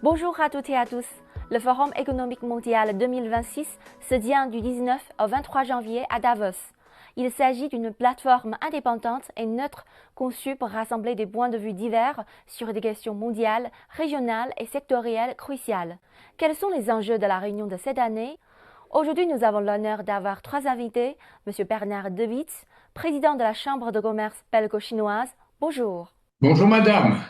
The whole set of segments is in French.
Bonjour à toutes et à tous. Le Forum économique mondial 2026 se tient du 19 au 23 janvier à Davos. Il s'agit d'une plateforme indépendante et neutre conçue pour rassembler des points de vue divers sur des questions mondiales, régionales et sectorielles cruciales. Quels sont les enjeux de la réunion de cette année? Aujourd'hui, nous avons l'honneur d'avoir trois invités. M. Bernard De Witz, président de la Chambre de commerce belgo-chinoise. Bonjour. Bonjour madame.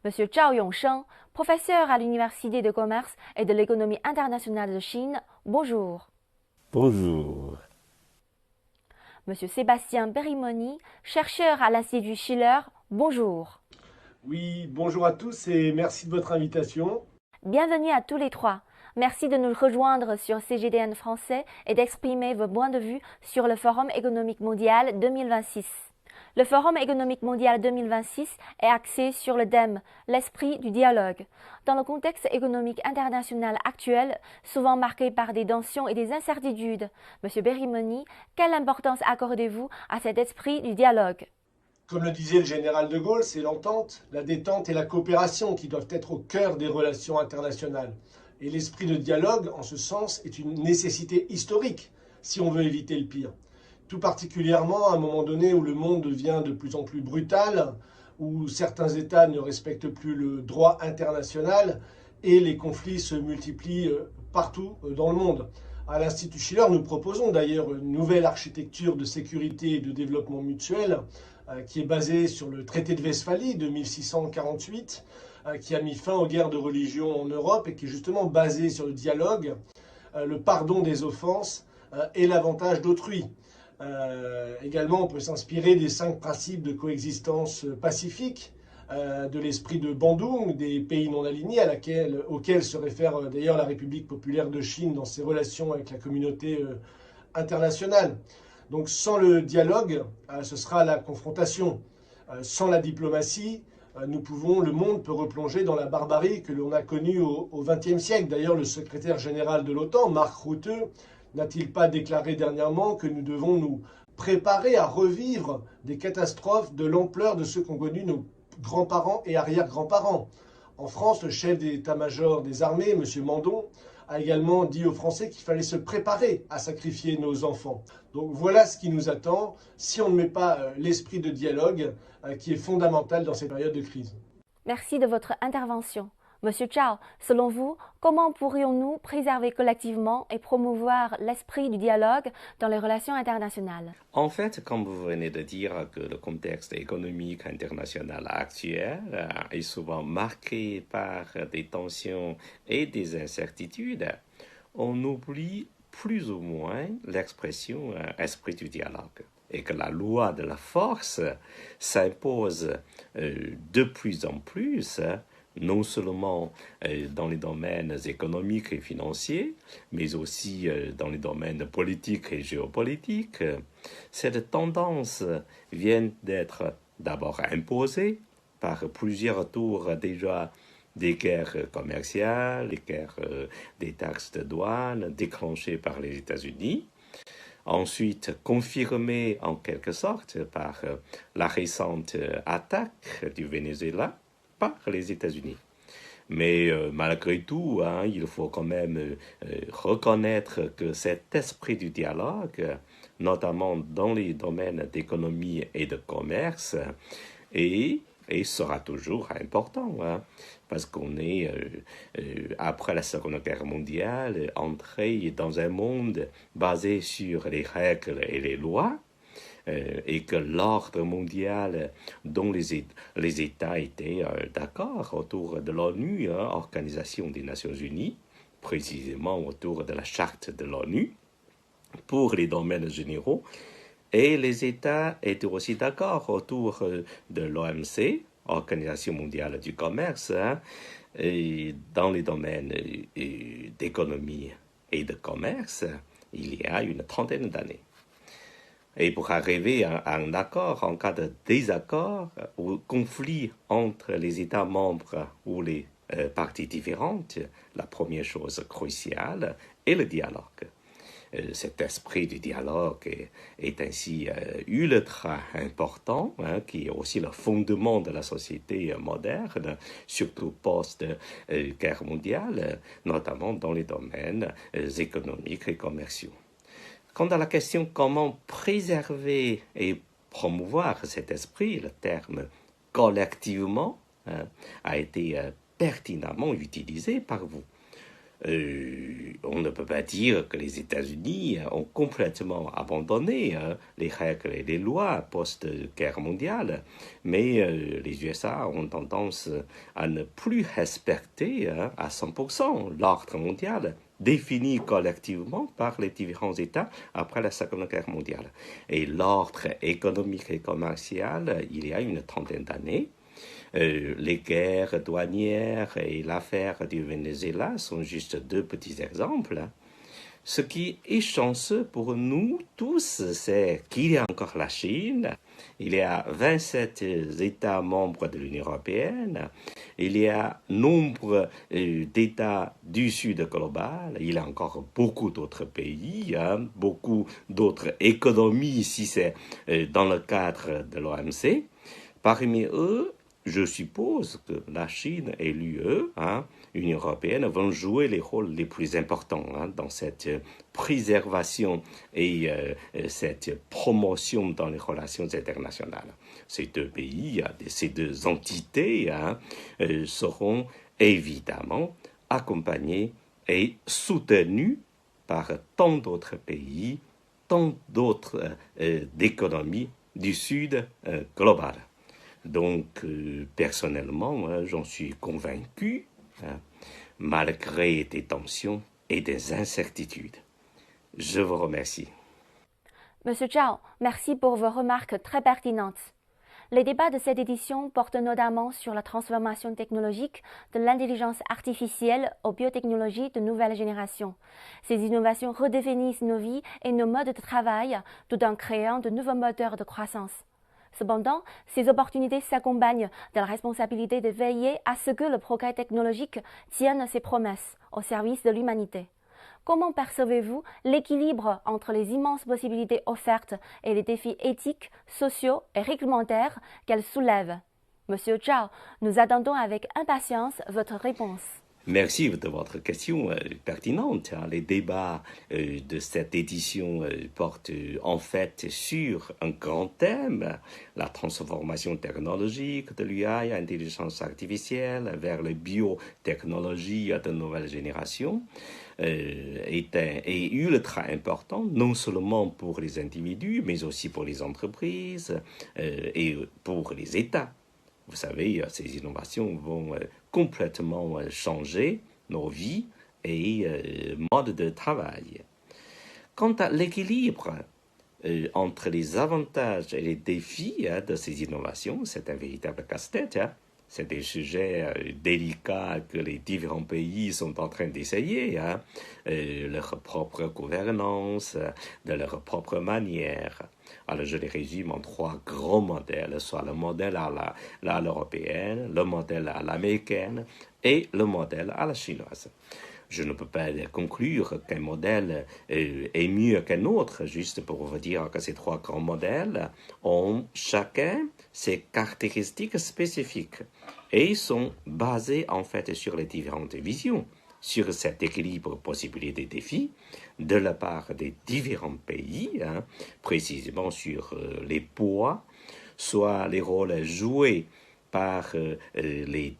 Monsieur Zhao Yongsheng, professeur à l'Université de commerce et de l'économie internationale de Chine. Bonjour. Bonjour. Monsieur Sébastien Berimoni, chercheur à l'Institut Schiller. Bonjour. Oui, bonjour à tous et merci de votre invitation. Bienvenue à tous les trois. Merci de nous rejoindre sur CGDN français et d'exprimer vos points de vue sur le Forum économique mondial 2026. Le Forum économique mondial 2026 est axé sur le thème « L'esprit du dialogue ». Dans le contexte économique international actuel, souvent marqué par des tensions et des incertitudes, Monsieur Berimoni, quelle importance accordez-vous à cet esprit du dialogue? Comme le disait le général de Gaulle, c'est l'entente, la détente et la coopération qui doivent être au cœur des relations internationales. Et l'esprit de dialogue, en ce sens, est une nécessité historique si on veut éviter le pire. Tout particulièrement à un moment donné où le monde devient de plus en plus brutal, où certains États ne respectent plus le droit international et les conflits se multiplient partout dans le monde. À l'Institut Schiller, nous proposons d'ailleurs une nouvelle architecture de sécurité et de développement mutuel qui est basée sur le traité de Westphalie de 1648, qui a mis fin aux guerres de religion en Europe et qui est justement basée sur le dialogue, le pardon des offenses et l'avantage d'autrui. Également, on peut s'inspirer des 5 principes de coexistence pacifique, de l'esprit de Bandung, des pays non alignés, auquel se réfère d'ailleurs la République populaire de Chine dans ses relations avec la communauté internationale. Donc sans le dialogue, ce sera la confrontation. Sans la diplomatie, le monde peut replonger dans la barbarie que l'on a connue au XXe siècle. D'ailleurs, le secrétaire général de l'OTAN, Mark Rutte, n'a-t-il pas déclaré dernièrement que nous devons nous préparer à revivre des catastrophes de l'ampleur de ce qu'ont connu nos grands-parents et arrière-grands-parents? En France, le chef d'état-major des armées, M. Mandon, a également dit aux Français qu'il fallait se préparer à sacrifier nos enfants. Donc voilà ce qui nous attend si on ne met pas l'esprit de dialogue qui est fondamental dans cette période de crise. Merci de votre intervention. Monsieur Zhao, selon vous, comment pourrions-nous préserver collectivement et promouvoir l'esprit du dialogue dans les relations internationales? En fait, comme vous venez de dire que le contexte économique international actuel est souvent marqué par des tensions et des incertitudes, on oublie plus ou moins l'expression esprit du dialogue et que la loi de la force s'impose de plus en plus non seulement dans les domaines économiques et financiers, mais aussi dans les domaines politiques et géopolitiques. Cette tendance vient d'être d'abord imposée par plusieurs tours déjà des guerres commerciales, des taxes de douane déclenchées par les États-Unis, ensuite confirmée en quelque sorte par la récente attaque du Venezuela par les États-Unis. Mais malgré tout, il faut quand même reconnaître que cet esprit du dialogue, notamment dans les domaines d'économie et de commerce, est et sera toujours important, parce qu'on est, après la Seconde Guerre mondiale, entré dans un monde basé sur les règles et les lois, et que l'ordre mondial dont les États étaient d'accord autour de l'ONU, Organisation des Nations Unies, précisément autour de la charte de l'ONU, pour les domaines généraux, et les États étaient aussi d'accord autour de l'OMC, Organisation mondiale du commerce, et dans les domaines d'économie et de commerce, il y a une trentaine d'années. Et pour arriver à un accord en cas de désaccord ou conflit entre les États membres ou les parties différentes, la première chose cruciale est le dialogue. cet esprit du dialogue est ainsi ultra important, hein, qui est aussi le fondement de la société moderne, surtout post-guerre mondiale, notamment dans les domaines économiques et commerciaux. Quant à la question comment préserver et promouvoir cet esprit, le terme collectivement a été pertinemment utilisé par vous. On ne peut pas dire que les États-Unis ont complètement abandonné les règles et les lois post-guerre mondiale, mais les USA ont tendance à ne plus respecter à 100% l'ordre mondial défini collectivement par les différents États après la Seconde Guerre mondiale. Et l'ordre économique et commercial, il y a une trentaine d'années, les guerres douanières et l'affaire du Venezuela sont juste deux petits exemples. Ce qui est chanceux pour nous tous, c'est qu'il y a encore la Chine, il y a 27 États membres de l'Union européenne, il y a nombre d'États du Sud global, il y a encore beaucoup d'autres pays, beaucoup d'autres économies si c'est dans le cadre de l'OMC. Parmi eux, je suppose que la Chine et l'UE, l'Union européenne, vont jouer les rôles les plus importants dans cette préservation et cette promotion dans les relations internationales. Ces deux pays, ces deux entités seront évidemment accompagnés et soutenus par tant d'autres pays, tant d'autres économies du Sud global. Donc, personnellement, j'en suis convaincu, malgré des tensions et des incertitudes. Je vous remercie. Monsieur Zhao, merci pour vos remarques très pertinentes. Les débats de cette édition portent notamment sur la transformation technologique de l'intelligence artificielle aux biotechnologies de nouvelle génération. Ces innovations redéfinissent nos vies et nos modes de travail tout en créant de nouveaux moteurs de croissance. Cependant, ces opportunités s'accompagnent de la responsabilité de veiller à ce que le progrès technologique tienne ses promesses au service de l'humanité. Comment percevez-vous l'équilibre entre les immenses possibilités offertes et les défis éthiques, sociaux et réglementaires qu'elles soulèvent? Monsieur Zhao, nous attendons avec impatience votre réponse. Merci de votre question pertinente. Les débats de cette édition portent en fait sur un grand thème, la transformation technologique de l'IA, l'intelligence artificielle, vers les biotechnologies de nouvelle génération. Est ultra important, non seulement pour les individus, mais aussi pour les entreprises et pour les États. Vous savez, ces innovations vont complètement changer nos vies et modes de travail. Quant à l'équilibre entre les avantages et les défis de ces innovations, c'est un véritable casse-tête. C'est des sujets délicats que les différents pays sont en train d'essayer, leur propre gouvernance, de leur propre manière. Alors je les résume en trois grands modèles, soit le modèle à l'européenne, le modèle à l'américaine et le modèle à la chinoise. Je ne peux pas conclure qu'un modèle est mieux qu'un autre, juste pour vous dire que ces trois grands modèles ont chacun ses caractéristiques spécifiques et sont basés en fait sur les différentes visions, sur cet équilibre possibilités-défis de la part des différents pays, précisément sur les poids, soit les rôles joués par les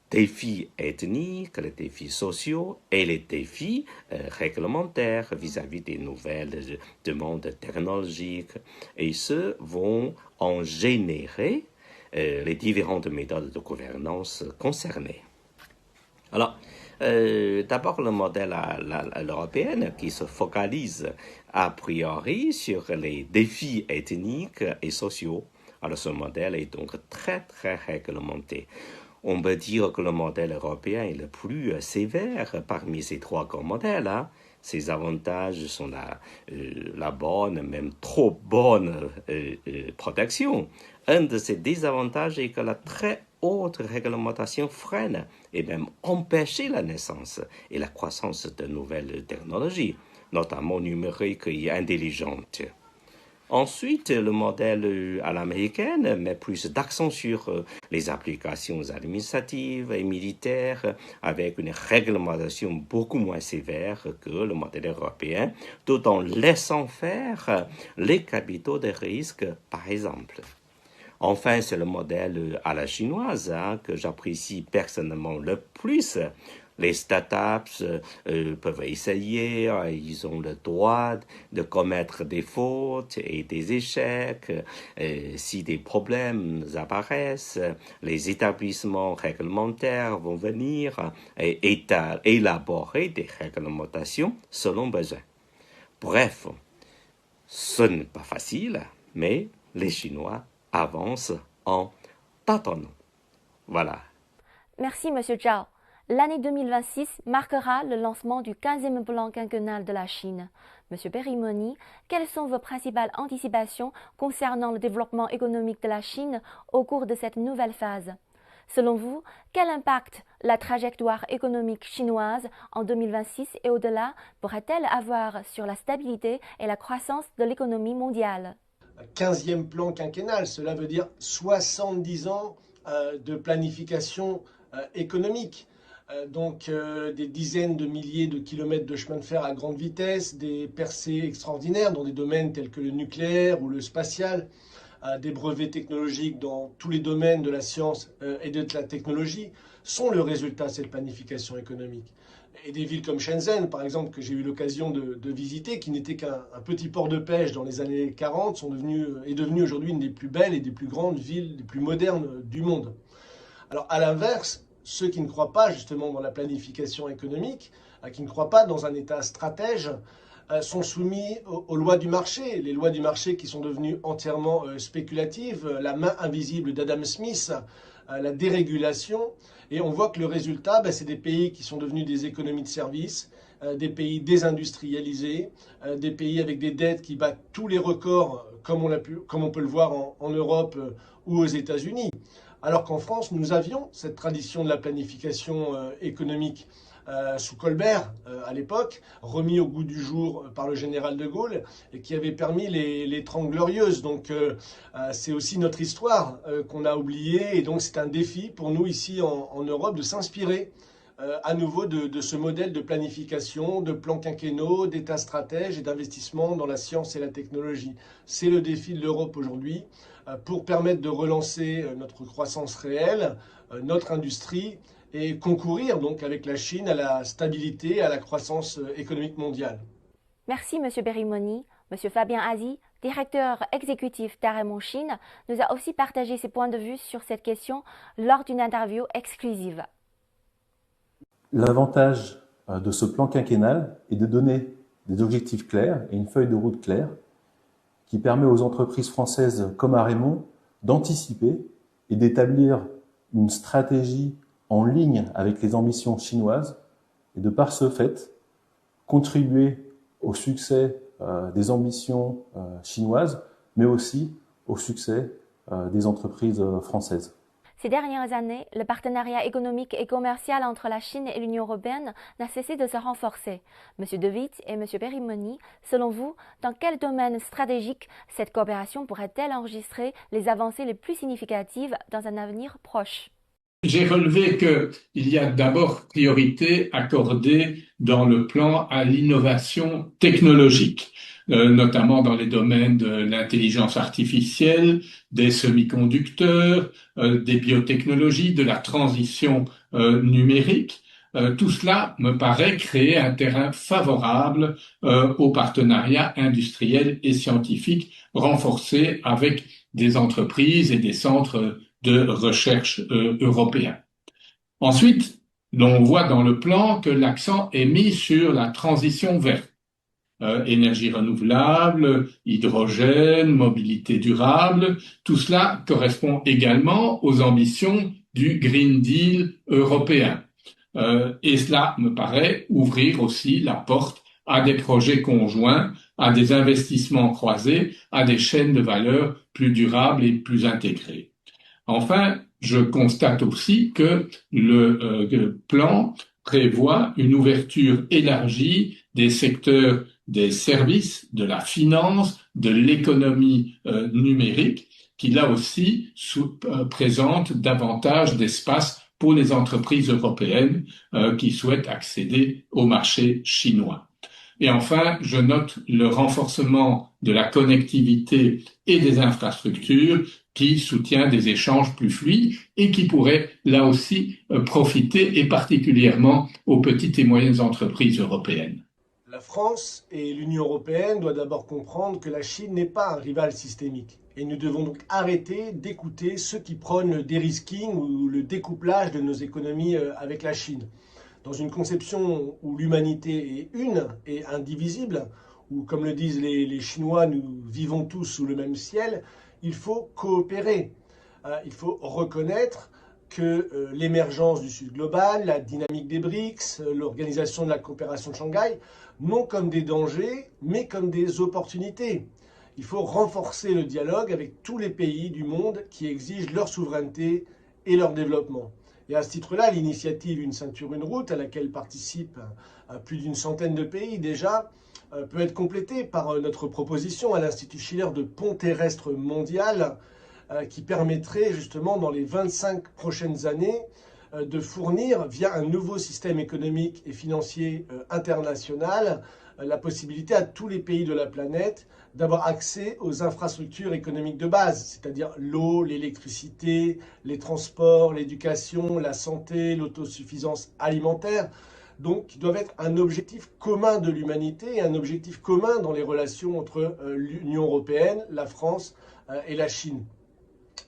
défis ethniques, les défis sociaux et les défis réglementaires vis-à-vis des nouvelles demandes technologiques. Et ceux vont en générer les différentes méthodes de gouvernance concernées. Alors, d'abord le modèle à l'européenne qui se focalise a priori sur les défis ethniques et sociaux. Alors ce modèle est donc très très réglementé. On peut dire que le modèle européen est le plus sévère parmi ces trois grands modèles. Ses avantages sont la bonne, même trop bonne protection. Un de ses désavantages est que la très haute réglementation freine et même empêche la naissance et la croissance de nouvelles technologies, notamment numérique et intelligente. Ensuite, le modèle à l'américaine met plus d'accent sur les applications administratives et militaires avec une réglementation beaucoup moins sévère que le modèle européen, tout en laissant faire les capitaux de risque, par exemple. Enfin, c'est le modèle à la chinoise que j'apprécie personnellement le plus. Les startups peuvent essayer, ils ont le droit de commettre des fautes et des échecs. Si des problèmes apparaissent, les établissements réglementaires vont venir et élaborer des réglementations selon besoin. Bref, ce n'est pas facile, mais les Chinois avancent en tâtonnant. Voilà. Merci, Monsieur Zhao. L'année 2026 marquera le lancement du 15e plan quinquennal de la Chine. Monsieur Perimoni, quelles sont vos principales anticipations concernant le développement économique de la Chine au cours de cette nouvelle phase? Selon vous, quel impact la trajectoire économique chinoise en 2026 et au-delà pourrait-elle avoir sur la stabilité et la croissance de l'économie mondiale? 15e plan quinquennal, cela veut dire 70 ans de planification économique. Donc des dizaines de milliers de kilomètres de chemin de fer à grande vitesse, des percées extraordinaires dans des domaines tels que le nucléaire ou le spatial, des brevets technologiques dans tous les domaines de la science et de la technologie sont le résultat de cette planification économique. Et des villes comme Shenzhen, par exemple, que j'ai eu l'occasion de visiter, qui n'était qu'un petit port de pêche dans les années 40, est devenue aujourd'hui une des plus belles et des plus grandes villes, des plus modernes du monde. Alors à l'inverse, ceux qui ne croient pas justement dans la planification économique, qui ne croient pas dans un État stratège, sont soumis aux lois du marché, les lois du marché qui sont devenues entièrement spéculatives, la main invisible d'Adam Smith, la dérégulation, et on voit que le résultat, c'est des pays qui sont devenus des économies de services, des pays désindustrialisés, des pays avec des dettes qui battent tous les records, comme on peut le voir en Europe ou aux États-Unis. Alors qu'en France, nous avions cette tradition de la planification économique sous Colbert à l'époque, remis au goût du jour par le général de Gaulle, et qui avait permis les 30 Glorieuses. Donc c'est aussi notre histoire qu'on a oubliée, et donc c'est un défi pour nous ici en Europe de s'inspirer à nouveau de ce modèle de planification, de plans quinquennaux, d'état stratège et d'investissement dans la science et la technologie. C'est le défi de l'Europe aujourd'hui pour permettre de relancer notre croissance réelle, notre industrie et concourir donc avec la Chine à la stabilité, à la croissance économique mondiale. Merci Monsieur Perimoni. Monsieur Fabien Azi, directeur exécutif d'Aremon Chine, nous a aussi partagé ses points de vue sur cette question lors d'une interview exclusive. L'avantage de ce plan quinquennal est de donner des objectifs clairs et une feuille de route claire qui permet aux entreprises françaises comme Aremon d'anticiper et d'établir une stratégie en ligne avec les ambitions chinoises et de par ce fait contribuer au succès des ambitions chinoises, mais aussi au succès des entreprises françaises. Ces dernières années, le partenariat économique et commercial entre la Chine et l'Union européenne n'a cessé de se renforcer. Monsieur De Witt et Monsieur Perimoni, selon vous, dans quel domaine stratégique cette coopération pourrait-elle enregistrer les avancées les plus significatives dans un avenir proche? J'ai relevé qu'il y a d'abord priorité accordée dans le plan à l'innovation technologique, notamment dans les domaines de l'intelligence artificielle, des semi-conducteurs, des biotechnologies, de la transition numérique. Tout cela me paraît créer un terrain favorable au partenariat industriel et scientifique renforcé avec des entreprises et des centres de recherche européens. Ensuite, on voit dans le plan que l'accent est mis sur la transition verte. Énergie renouvelable, hydrogène, mobilité durable, tout cela correspond également aux ambitions du Green Deal européen. Et cela me paraît ouvrir aussi la porte à des projets conjoints, à des investissements croisés, à des chaînes de valeur plus durables et plus intégrées. Enfin, je constate aussi que le plan prévoit une ouverture élargie des secteurs des services, de la finance, de l'économie numérique, qui là aussi présente davantage d'espace pour les entreprises européennes qui souhaitent accéder au marché chinois. Et enfin, je note le renforcement de la connectivité et des infrastructures qui soutient des échanges plus fluides et qui pourrait là aussi profiter et particulièrement aux petites et moyennes entreprises européennes. La France et l'Union européenne doivent d'abord comprendre que la Chine n'est pas un rival systémique. Et nous devons donc arrêter d'écouter ceux qui prônent le dérisking ou le découplage de nos économies avec la Chine. Dans une conception où l'humanité est une et indivisible, où, comme le disent les Chinois, nous vivons tous sous le même ciel, il faut coopérer. Il faut reconnaître que l'émergence du Sud global, la dynamique des BRICS, l'organisation de la coopération de Shanghai, non comme des dangers, mais comme des opportunités. Il faut renforcer le dialogue avec tous les pays du monde qui exigent leur souveraineté et leur développement. Et à ce titre-là, l'initiative Une ceinture, une route, à laquelle participent plus d'une centaine de pays déjà, peut être complétée par notre proposition à l'Institut Schiller de pont terrestre mondial qui permettrait justement dans les 25 prochaines années de fournir via un nouveau système économique et financier international la possibilité à tous les pays de la planète d'avoir accès aux infrastructures économiques de base, c'est-à-dire l'eau, l'électricité, les transports, l'éducation, la santé, l'autosuffisance alimentaire, donc qui doivent être un objectif commun de l'humanité et un objectif commun dans les relations entre l'Union européenne, la France et la Chine.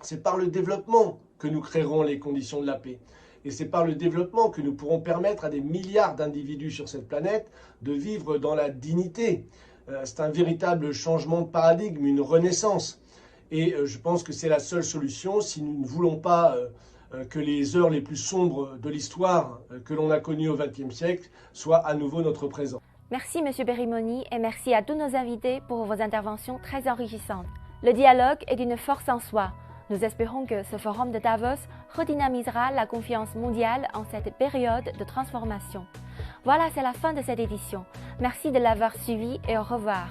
C'est par le développement que nous créerons les conditions de la paix. Et c'est par le développement que nous pourrons permettre à des milliards d'individus sur cette planète de vivre dans la dignité. C'est un véritable changement de paradigme, une renaissance. Et je pense que c'est la seule solution si nous ne voulons pas que les heures les plus sombres de l'histoire que l'on a connues au XXe siècle soient à nouveau notre présent. Merci M. Berimoni et merci à tous nos invités pour vos interventions très enrichissantes. Le dialogue est d'une force en soi. Nous espérons que ce forum de Davos redynamisera la confiance mondiale en cette période de transformation. Voilà, c'est la fin de cette édition. Merci de l'avoir suivi et au revoir.